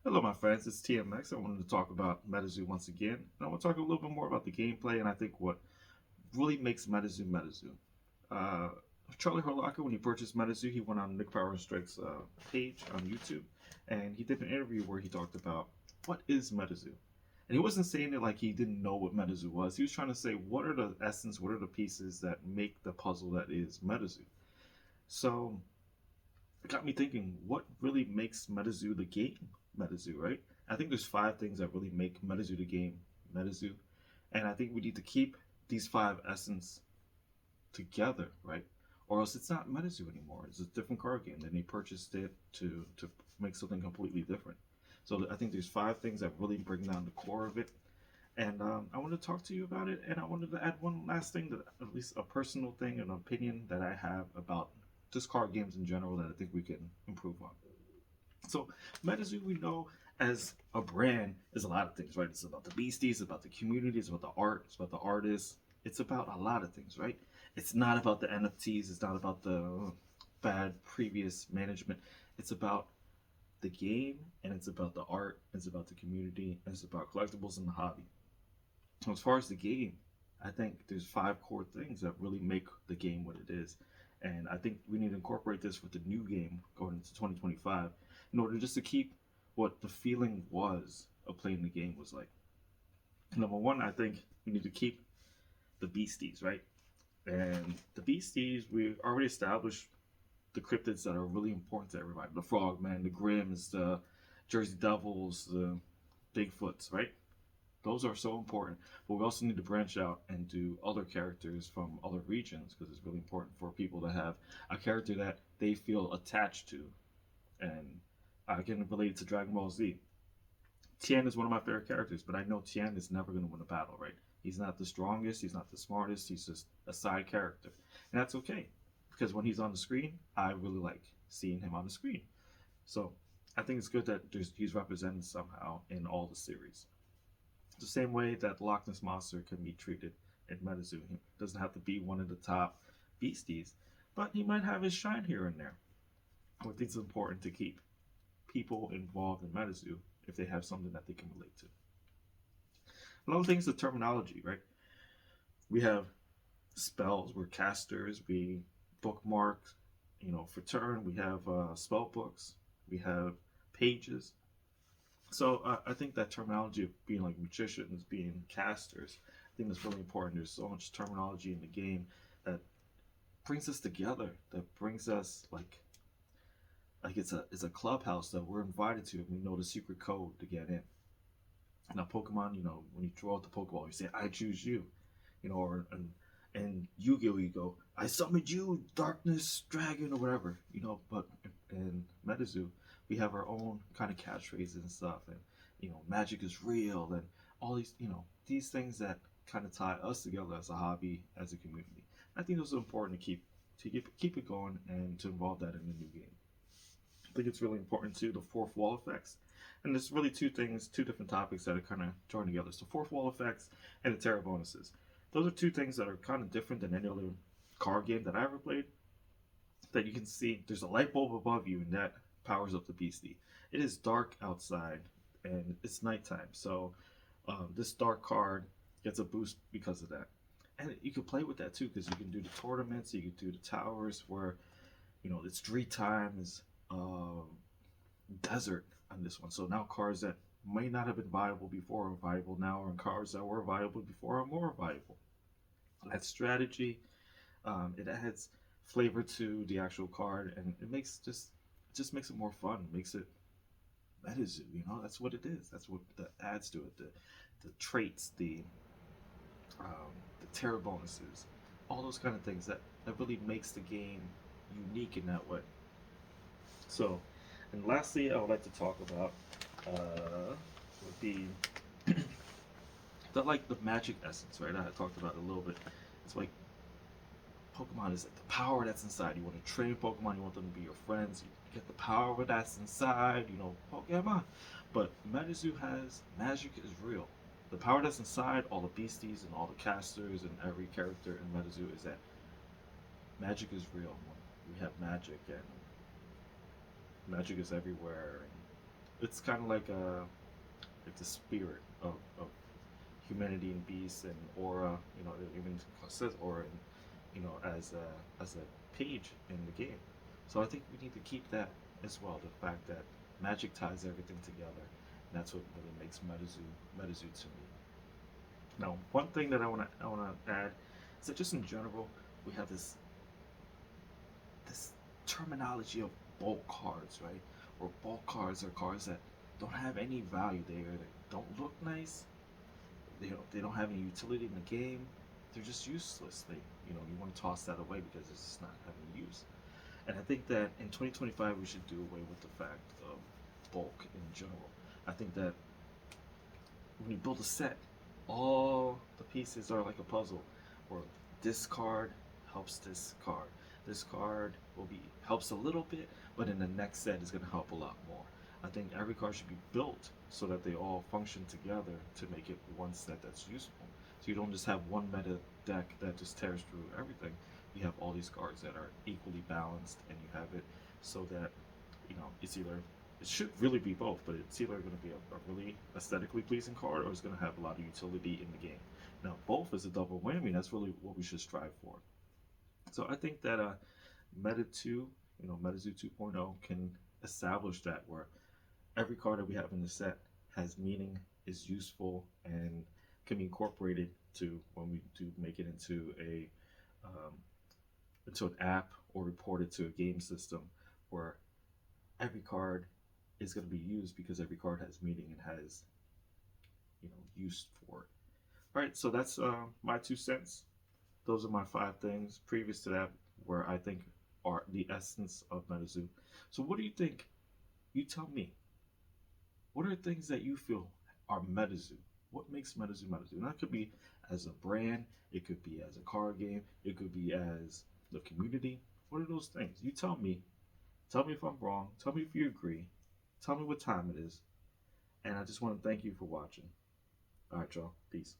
Hello, my friends. It's TMX. I wanted to talk about MetaZoo once again. And I want to talk a little bit more about the gameplay and I think what really makes MetaZoo MetaZoo. Uh, Charlie Harlocker, when he purchased MetaZoo, he went on Nick Power and Strike's page on YouTube and he did an interview where he talked about what is MetaZoo. And he wasn't saying it like he didn't know what MetaZoo was. He was trying to say what are the essence, what are the pieces that make the puzzle that is MetaZoo. So it got me thinking, what really makes MetaZoo the game MetaZoo, right? I think there's five things that really make MetaZoo the game MetaZoo, and I think we need to keep these five essence together, right? Or else it's not MetaZoo anymore. It's a different card game. Then they purchased it to make something completely different. So I think there's five things that really bring down the core of it, and I want to talk to you about it. And I wanted to add one last thing, that at least a personal thing, an opinion that I have about just card games in general that I think we can improve on. So MetaZoo, we know as a brand, is a lot of things, right? It's about the beasties, it's about the community, it's about the art, it's about the artists. It's about a lot of things, right? It's not about the NFTs. It's not about the bad previous management. It's about the game, and it's about the art, it's about the community, and it's about collectibles and the hobby. So as far as the game, I think there's five core things that really make the game what it is. And I think we need to incorporate this with the new game going into 2025 in order just to keep what the feeling was of playing the game was like. Number one, I think we need to keep the beasties, right? And the beasties, we already established the cryptids that are really important to everybody. The Frogman, the Grims, the Jersey Devils, the Bigfoots, right? Those are so important. But we also need to branch out and do other characters from other regions because it's really important for people to have a character that they feel attached to. And I can relate it to Dragon Ball Z. Tien is one of my favorite characters, but I know Tien is never going to win a battle, right? He's not the strongest, he's not the smartest, he's just a side character. And that's okay because when he's on the screen, I really like seeing him on the screen. So I think it's good that he's represented somehow in all the series. The same way that the Loch Ness Monster can be treated in MetaZoo. He doesn't have to be one of the top beasties, but he might have his shine here and there. I think it's important to keep people involved in MetaZoo if they have something that they can relate to. Another thing is the terminology, right? We have spells, we're casters, we bookmark, for turn, we have spell books, we have pages. So I think that terminology of being like magicians, being casters, I think that's really important. There's so much terminology in the game that brings us together, that brings us like it's a clubhouse that we're invited to, and we know the secret code to get in. Now Pokemon, when you draw out the Pokeball, you say I choose you, or and Yu-Gi-Oh, you go I summoned you, Darkness Dragon or whatever, But in MetaZoo, we have our own kind of catchphrases and stuff, and magic is real, and all these things that kind of tie us together as a hobby, as a community. I think those are important to keep it going and to involve that in the new game. I think it's really important too, the fourth wall effects. And there's really two things, two different topics that are kind of joined together. So fourth wall effects and the terror bonuses. Those are two things that are kind of different than any other card game that I ever played. That you can see there's a light bulb above you and that powers up the beastie. It is dark outside and it's nighttime. So this dark card gets a boost because of that. And you can play with that too because you can do the tournaments, you can do the towers where it's three times desert on this one. So now cars that may not have been viable before are viable now, and cars that were viable before are more viable. That strategy, it adds flavor to the actual card, and it just makes it more fun. It makes it MetaZoo. That's what it is. That's what that adds to it. The traits, the terror bonuses, all those kind of things that really makes the game unique in that way. So, and lastly, I would like to talk about would be the magic essence, right? I talked about it a little bit. It's like Pokemon is like the power that's inside. You want to train Pokemon, you want them to be your friends. You get the power that's inside, Pokemon. But MetaZoo has magic is real. The power that's inside all the beasties and all the casters and every character in MetaZoo is that magic is real. We have magic and magic is everywhere. It's kind of like the spirit of humanity and beast and aura. You know, it even says aura, and as a page in the game. So I think we need to keep that as well. The fact that magic ties everything together. And that's what really makes MetaZoo to me. Now, one thing that I want to add is that just in general, we have this terminology of bulk cards, right? Or bulk cards are cards that don't have any value. They either don't look nice, they don't have any utility in the game. They're just useless. You want to toss that away because it's just not having use. And I think that in 2025 we should do away with the fact of bulk in general. I think that when you build a set, all the pieces are like a puzzle, or this card helps this card. This card will be helps a little bit, but in the next set is going to help a lot more. I think every card should be built so that they all function together to make it one set that's useful. So you don't just have one meta deck that just tears through everything. You have all these cards that are equally balanced, and you have it so that it's either it should really be both, but it's either going to be a really aesthetically pleasing card or it's going to have a lot of utility in the game. Now, both is a double whammy. That's really what we should strive for. So I think that Meta 2, MetaZoo 2.0 can establish that where every card that we have in the set has meaning, is useful, and can be incorporated to when we do make it um, into an app or report it to a game system where every card is going to be used because every card has meaning and has use for it. All right, so that's my 2 cents. Those are my 5 things. Previous to that, where I think are the essence of MetaZoo. So, what do you think? You tell me. What are things that you feel are MetaZoo? What makes MetaZoo MetaZoo? And that could be as a brand. It could be as a card game. It could be as the community. What are those things? You tell me. Tell me if I'm wrong. Tell me if you agree. Tell me what time it is. And I just want to thank you for watching. All right, y'all. Peace.